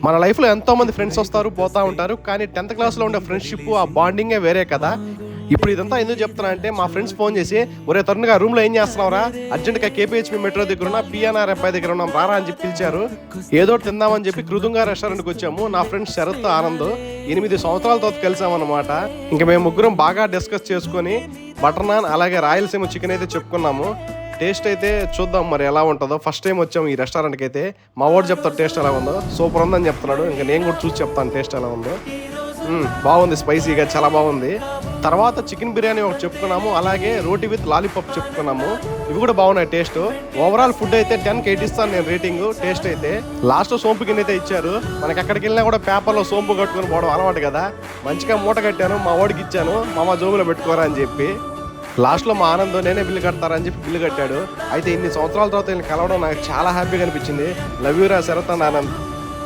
మన లైఫ్లో ఎంతో మంది ఫ్రెండ్స్ వస్తారు పోతా ఉంటారు, కానీ 10th క్లాస్లో ఉండే ఫ్రెండ్షిప్ ఆ బాండింగే వేరే కదా. ఇప్పుడు ఇదంతా ఎందుకు చెప్తున్నా అంటే మా ఫ్రెండ్స్ ఫోన్ చేసి, ఒరే తరుణ్గా రూమ్లో ఏం చేస్తున్నావురా, అర్జెంట్గా కేపీహెచ్పీ మెట్రో దగ్గర ఉన్న పిఎన్ఆర్ అబ్బాయి దగ్గర ఉన్నాం రారా అని చెప్పి పిలిచారు. ఏదో తిందామని చెప్పి కృతుంగా రెస్టారెంట్కి వచ్చాము. నా ఫ్రెండ్స్ శరత్, ఆనంద్ 8 సంవత్సరాల తర్వాత కలిసామన్నమాట. ఇంకా మేము ముగ్గురం బాగా డిస్కస్ చేసుకొని బటర్ నాన్ అలాగే రాయలసీమ చికెన్ అయితే చెప్పుకున్నాము. టేస్ట్ అయితే చూద్దాం మరి ఎలా ఉంటుందో. ఫస్ట్ టైం వచ్చాము ఈ రెస్టారెంట్కి అయితే. మా వాడు చెప్తాడు టేస్ట్ ఎలా ఉందో. సూపర్ ఉందని చెప్తున్నాడు. ఇంకా నేను కూడా చూసి చెప్తాను టేస్ట్ ఎలా ఉందో. బాగుంది, స్పైసీగా చాలా బాగుంది. తర్వాత చికెన్ బిర్యానీ ఒకటి చెప్పుకున్నాము, అలాగే రోటీ విత్ లాలీపాప్ చెప్పుకున్నాము. ఇవి కూడా బాగున్నాయి టేస్ట్. ఓవరాల్ ఫుడ్ అయితే 10కి 8 ఇస్తాను నేను రేటింగ్. టేస్ట్ అయితే లాస్ట్ సోంపు గిన్నె అయితే ఇచ్చారు. మనకి ఎక్కడికి వెళ్ళినా కూడా పేపర్లో సోంపు కట్టుకొని పోవడం అలవాటు కదా. మంచిగా మూట కట్టాను, మా వాడికి ఇచ్చాను, మామ జోబులో పెట్టుకోరా అని చెప్పి. లాస్ట్లో మా ఆనంద్ నేనే బిల్లు కడతారని చెప్పి బిల్లు కట్టాడు. అయితే ఇన్ని సంవత్సరాల తర్వాత నేను కలవడం నాకు చాలా హ్యాపీగా అనిపించింది. లవ్ యూ రా శరత్ అండ్ ఆనంద్.